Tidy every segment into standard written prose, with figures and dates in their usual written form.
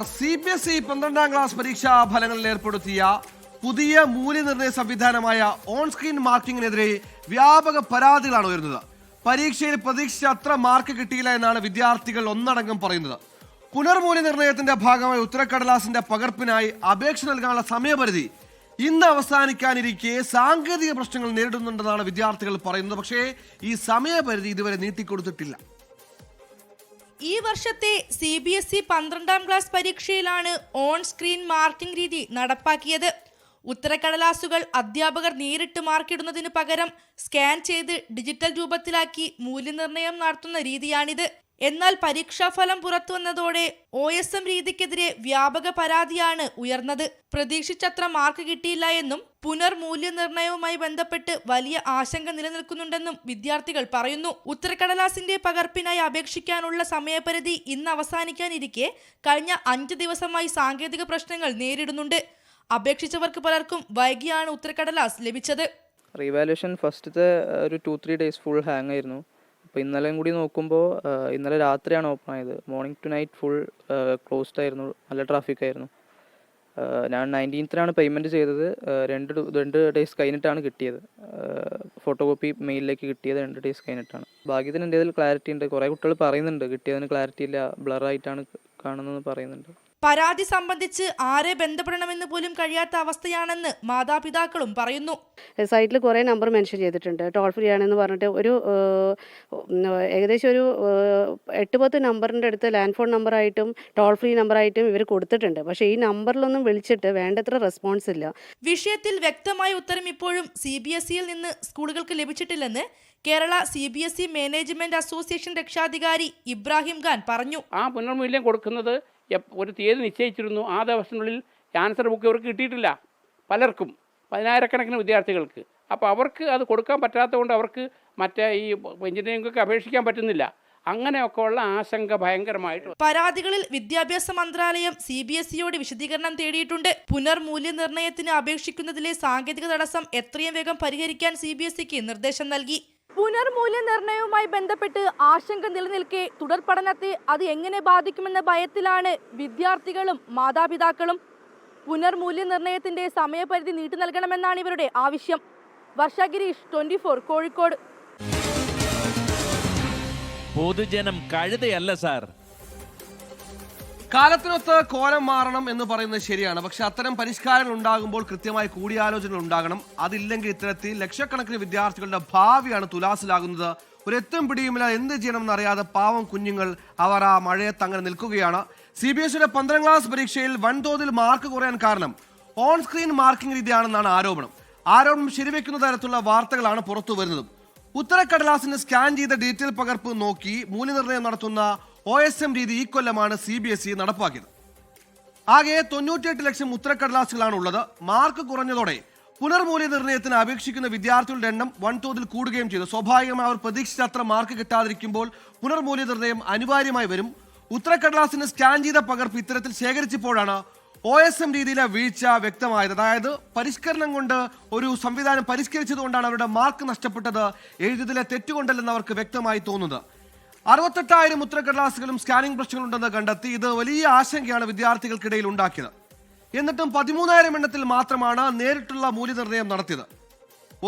CBSE 12ാം class പരീക്ഷാ ഫലങ്ങളിൽ ഏർപ്പെടുത്തിയ പുതിയ മൂല്യനിർണ്ണയ സംവിധാനമായ ഓൺ സ്ക്രീൻ മാർക്കിങ്ങിനെതിരെ വ്യാപക പരാതികളാണ് ഉയർന്നത്. പരീക്ഷയിൽ പ്രതീക്ഷിച്ച അത്ര മാർക്ക് കിട്ടിയില്ല എന്നാണ് വിദ്യാർത്ഥികൾ ഒന്നടങ്കം പറയുന്നത്. പുനർമൂല്യനിർണ്ണയത്തിന്റെ ഭാഗമായി ഉത്തരക്കടലാസിന്റെ പകർപ്പിനായി അപേക്ഷ നൽകാനുള്ള സമയപരിധി ഇന്ന് അവസാനിക്കാനിരിക്കെ സാങ്കേതിക പ്രശ്നങ്ങൾ നേരിടുന്നുണ്ടെന്നാണ് വിദ്യാർത്ഥികൾ പറയുന്നത്. പക്ഷേ ഈ സമയപരിധി ഇതുവരെ നീട്ടിക്കൊടുത്തിട്ടില്ല. ഈ വർഷത്തെ CBSE 12ാം ക്ലാസ് പരീക്ഷയിലാണ് ഓൺ സ്ക്രീൻ മാർക്കിംഗ് രീതി നടപ്പാക്കിയത്. ഉത്തരക്കടലാസുകൾ അധ്യാപകർ നേരിട്ട് മാർക്കിടുന്നതിന് പകരം സ്കാൻ ചെയ്ത് ഡിജിറ്റൽ രൂപത്തിലാക്കി മൂല്യനിർണ്ണയം നടത്തുന്ന രീതിയാണിത്. എന്നാൽ പരീക്ഷാഫലം പുറത്തുവന്നതോടെ OSM രീതിക്കെതിരെ വ്യാപക പരാതിയാണ് ഉയർന്നത്. പ്രതീക്ഷിച്ചത്ര മാർക്ക് കിട്ടിയില്ല എന്നും പുനർമൂല്യനിർണ്ണയവുമായി ബന്ധപ്പെട്ട് വലിയ ആശങ്ക നിലനിൽക്കുന്നുണ്ടെന്നും വിദ്യാർത്ഥികൾ പറയുന്നു. ഉത്തരക്കടലാസിന്റെ പകർപ്പിനായി അപേക്ഷിക്കാനുള്ള സമയപരിധി ഇന്ന് അവസാനിക്കാനിരിക്കെ കഴിഞ്ഞ 5 ദിവസമായി സാങ്കേതിക പ്രശ്നങ്ങൾ നേരിടുന്നുണ്ട്. അപേക്ഷിച്ചവർക്ക് പലർക്കും വൈകിയാണ് ഉത്തരക്കടലാസ് ലഭിച്ചത്. റീവാലുവേഷൻ ഫസ്റ്റത്തെ ഒരു 2-3 ഡേയ്സ് ഫുൾ ഹാങ് ആയിരുന്നു. അപ്പോൾ ഇന്നലെയും കൂടി നോക്കുമ്പോൾ ഇന്നലെ രാത്രിയാണ് ഓപ്പൺ ആയത്. Morning to night full closed ആയിരുന്നു, നല്ല ട്രാഫിക് ആയിരുന്നു. ഞാൻ 19th പേയ്മെൻറ്റ് ചെയ്തത്. രണ്ട് ഡേയ്സ് കഴിഞ്ഞിട്ടാണ് കിട്ടിയത്. ഫോട്ടോ കോപ്പി മെയിലിലേക്ക് കിട്ടിയത് 2 ഡേയ്സ് കഴിഞ്ഞിട്ടാണ്. ഭാഗ്യത്തിന് എൻ്റെ ഇതിൽ ക്ലാരിറ്റി ഉണ്ട്. കുറേ കുട്ടികൾ പറയുന്നുണ്ട് കിട്ടിയതിന് ക്ലാരിറ്റി ഇല്ല, ബ്ലറായിട്ടാണ് കാണുന്നതെന്ന് പറയുന്നുണ്ട്. പരാതി സംബന്ധിച്ച് ആരെ ബന്ധപ്പെടണമെന്ന് പോലും കഴിയാത്ത അവസ്ഥയാണെന്ന് മാതാപിതാക്കളും പറയുന്നു. സൈറ്റിൽ കുറേ നമ്പർ മെൻഷൻ ചെയ്തിട്ടുണ്ട്. ടോൾ ഫ്രീ ആണെന്ന് പറഞ്ഞിട്ട് ഏകദേശം ഒരു 8-10 നമ്പറിൻ്റെ അടുത്ത് ലാൻഡ് ഫോൺ നമ്പറായിട്ടും ടോൾ ഫ്രീ നമ്പറായിട്ടും ഇവർ കൊടുത്തിട്ടുണ്ട്. പക്ഷേ ഈ നമ്പറിലൊന്നും വിളിച്ചിട്ട് വേണ്ടത്ര റെസ്പോൺസ് ഇല്ല. വിഷയത്തിൽ വ്യക്തമായ ഉത്തരം ഇപ്പോഴും CBSEയിൽ നിന്ന് സ്കൂളുകൾക്ക് ലഭിച്ചിട്ടില്ലെന്ന് കേരള CBSE മാനേജ്മെന്റ് അസോസിയേഷൻ രക്ഷാധികാരി ഇബ്രാഹിം ഖാൻ പറഞ്ഞു. ആ പുനർമൂല്യം കൊടുക്കുന്നത് ഒരു തീയതി നിശ്ചയിച്ചിരുന്നു. ആ ദിവസത്തിനുള്ളിൽ ആൻസർ ബുക്ക് ഇവർക്ക് കിട്ടിയിട്ടില്ല. പലർക്കും 10,000-കണക്കിന് വിദ്യാർത്ഥികൾക്ക്. അപ്പോൾ അവർക്ക് അത് കൊടുക്കാൻ പറ്റാത്തതുകൊണ്ട് അവർക്ക് മറ്റേ ഈ എഞ്ചിനീയറിംഗൊക്കെ അപേക്ഷിക്കാൻ പറ്റുന്നില്ല. അങ്ങനെയൊക്കെ ഉള്ള ആശങ്ക ഭയങ്കരമായിട്ട്. പരാതികളിൽ വിദ്യാഭ്യാസ മന്ത്രാലയം CBSEയോട് വിശദീകരണം തേടിയിട്ടുണ്ട്. പുനർമൂല്യനിർണ്ണയത്തിന് അപേക്ഷിക്കുന്നതിലെ സാങ്കേതിക തടസ്സം എത്രയും വേഗം പരിഹരിക്കാൻ CBSEക്ക് നിർദ്ദേശം നൽകി. പുനർമൂല്യനിർണ്ണയവുമായി ബന്ധപ്പെട്ട് ആശങ്ക നിലനിൽക്കെ തുടർ പഠനത്തെ അത് എങ്ങനെ ബാധിക്കുമെന്ന ഭയത്തിലാണ് വിദ്യാർത്ഥികളും മാതാപിതാക്കളും. പുനർമൂല്യനിർണ്ണയത്തിന്റെ സമയപരിധി നീട്ടി നൽകണമെന്നാണ് ഇവരുടെ ആവശ്യം. വർഷ ഗിരീഷ്, 24 കോഴിക്കോട്. പൊതുജനം കഴുതയല്ല സാർ. കാലത്തിനൊത്ത് കോലം മാറണം എന്ന് പറയുന്നത് ശരിയാണ്. പക്ഷെ അത്തരം പരിഷ്കാരങ്ങൾ ഉണ്ടാകുമ്പോൾ കൃത്യമായി കൂടിയാലോചനകൾ ഉണ്ടാകണം. അതില്ലെങ്കിൽ ഇത്തരത്തിൽ ലക്ഷക്കണക്കിന് വിദ്യാർത്ഥികളുടെ ഭാവിയാണ് തുലാസിലാകുന്നത്. ഒരു എത്തും പിടിയുമില്ല, എന്ത് ചെയ്യണമെന്ന് അറിയാതെ പാവം കുഞ്ഞുങ്ങൾ അവർ ആ മഴയത്ത് അങ്ങനെ നിൽക്കുകയാണ്. CBSEയുടെ 12ാം ക്ലാസ് പരീക്ഷയിൽ വൻതോതിൽ മാർക്ക് കുറയാൻ കാരണം ഓൺ സ്ക്രീൻ മാർക്കിംഗ് രീതിയാണെന്നാണ് ആരോപണം. ശരിവെക്കുന്ന തരത്തിലുള്ള വാർത്തകളാണ് പുറത്തു വരുന്നത്. ഉത്തരക്കടലാസിന് സ്കാൻ ചെയ്ത ഡീറ്റെയിൽ പകർപ്പ് നോക്കി മൂല്യനിർണ്ണയം നടത്തുന്ന OSM രീതി ഈ കൊല്ലമാണ് CBSE നടപ്പാക്കിയത്. ആകെ 98 ലക്ഷം ഉത്തരക്കടലാസുകളാണ് ഉള്ളത്. മാർക്ക് കുറഞ്ഞതോടെ പുനർമൂല്യനിർണ്ണയത്തിന് അപേക്ഷിക്കുന്ന വിദ്യാർത്ഥികളുടെ എണ്ണം വൻതോതിൽ കൂടുകയും ചെയ്തു. സ്വാഭാവികമായി അവർ പ്രതീക്ഷിച്ച അത്ര മാർക്ക് കിട്ടാതിരിക്കുമ്പോൾ പുനർമൂല്യനിർണ്ണയം അനിവാര്യമായി വരും. ഉത്തരക്കടലാസിന് സ്കാൻ ചെയ്ത പകർപ്പ് ഇത്തരത്തിൽ ശേഖരിച്ചപ്പോഴാണ് OSM രീതിയിലെ വീഴ്ച വ്യക്തമായത്. അതായത് പരിഷ്കരണം കൊണ്ട് ഒരു സംവിധാനം പരിഷ്കരിച്ചതുകൊണ്ടാണ് അവരുടെ മാർക്ക് നഷ്ടപ്പെട്ടത്, എഴുതിയതിലെ തെറ്റുകൊണ്ടല്ലെന്ന് അവർക്ക് വ്യക്തമായി തോന്നുന്നത്. 68,000 ഉത്തരക്കടലാസുകളും സ്കാനിംഗ് പ്രശ്നങ്ങളുണ്ടെന്ന് കണ്ടെത്തി. ഇത് വലിയ ആശങ്കയാണ് വിദ്യാർത്ഥികൾക്കിടയിൽ ഉണ്ടാക്കിയത്. എന്നിട്ടും 13,000 എണ്ണത്തിൽ മാത്രമാണ് നേരിട്ടുള്ള മൂല്യനിർണ്ണയം നടത്തിയത്.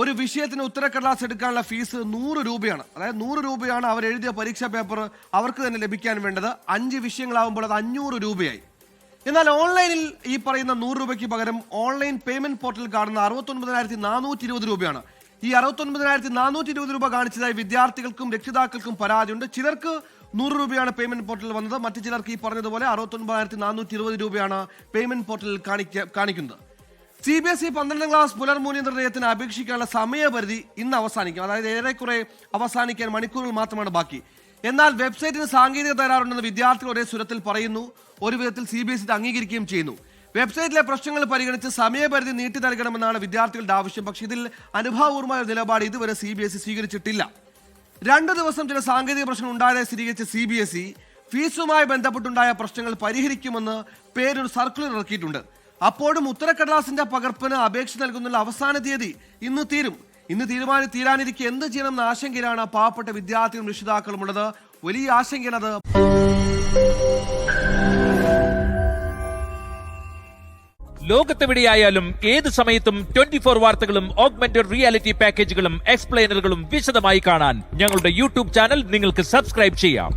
ഒരു വിഷയത്തിന് ഉത്തരക്കടലാസ് എടുക്കാനുള്ള ഫീസ് 100 രൂപയാണ്. അതായത് 100 രൂപയാണ് അവർ എഴുതിയ പരീക്ഷാ പേപ്പർ അവർക്ക് തന്നെ ലഭിക്കാൻ വേണ്ടത്. 5 വിഷയങ്ങളാവുമ്പോൾ അത് 500 രൂപയായി. എന്നാൽ ഓൺലൈനിൽ ഈ പറയുന്ന 100 രൂപയ്ക്ക് പകരം ഓൺലൈൻ പേയ്മെന്റ് പോർട്ടൽ കാണുന്ന 69,420 രൂപയാണ്. ഈ 69,420 രൂപ കാണിച്ചതായി വിദ്യാർത്ഥികൾക്കും രക്ഷിതാക്കൾക്കും പരാതിയുണ്ട്. ചിലർക്ക് 100 രൂപയാണ് പേയ്മെന്റ് പോർട്ടലിൽ വന്നത്. മറ്റു ചിലർക്ക് ഈ പറഞ്ഞതുപോലെ 69,420 രൂപയാണ് പേയ്മെന്റ് പോർട്ടലിൽ കാണിക്കുന്നത്. CBSE 12ാം ക്ലാസ് പുനർമൂല്യനിർണ്ണയത്തിന് അപേക്ഷിക്കാനുള്ള സമയപരിധി ഇന്ന് അവസാനിക്കും. അതായത് ഏറെക്കുറെ അവസാനിക്കാൻ മണിക്കൂറുകൾ മാത്രമാണ് ബാക്കി. എന്നാൽ വെബ്സൈറ്റിന് സാങ്കേതിക തകരാറുണ്ടെന്ന് വിദ്യാർത്ഥികൾ ഒരേ സ്വരത്തിൽ പറയുന്നു. ഒരു വിധത്തിൽ CBSE ഇത് അംഗീകരിക്കുകയും ചെയ്യുന്നു. വെബ്സൈറ്റിലെ പ്രശ്നങ്ങൾ പരിഗണിച്ച് സമയപരിധി നീട്ടി നൽകണമെന്നാണ് വിദ്യാർത്ഥികളുടെ ആവശ്യം. പക്ഷേ ഇതിൽ അനുഭാവപൂർവമായ നിലപാട് ഇതുവരെ CBSE സ്വീകരിച്ചിട്ടില്ല. 2 ദിവസം ചില സാങ്കേതിക പ്രശ്നങ്ങൾ ഉണ്ടായതായി സ്ഥിരീകരിച്ച CBSE ഫീസുമായി ബന്ധപ്പെട്ടുണ്ടായ പ്രശ്നങ്ങൾ പരിഹരിക്കുമെന്ന് പേരൊരു സർക്കുലർ ഇറക്കിയിട്ടുണ്ട്. അപ്പോഴും ഉത്തരക്കടലാസിന്റെ പകർപ്പിന് അപേക്ഷ നൽകുന്നുള്ള അവസാന തീയതി ഇന്ന് തീരും. ഇന്ന് തീരാനിരിക്കെ എന്ത് ചെയ്യണമെന്ന ആശങ്കയിലാണ് പാവപ്പെട്ട വിദ്യാർത്ഥികളും രക്ഷിതാക്കളും ഉള്ളത്. വലിയ ആശങ്കയാണത്. ലോകത്തെവിടെയായാലും ഏത് സമയത്തും 24 വാർത്തകളും ഓഗ്മെന്റഡ് റിയാലിറ്റി പാക്കേജുകളും എക്സ്പ്ലെയിനറുകളും വിശദമായി കാണാൻ ഞങ്ങളുടെ യൂട്യൂബ് ചാനൽ നിങ്ങൾക്ക് സബ്സ്ക്രൈബ് ചെയ്യാം.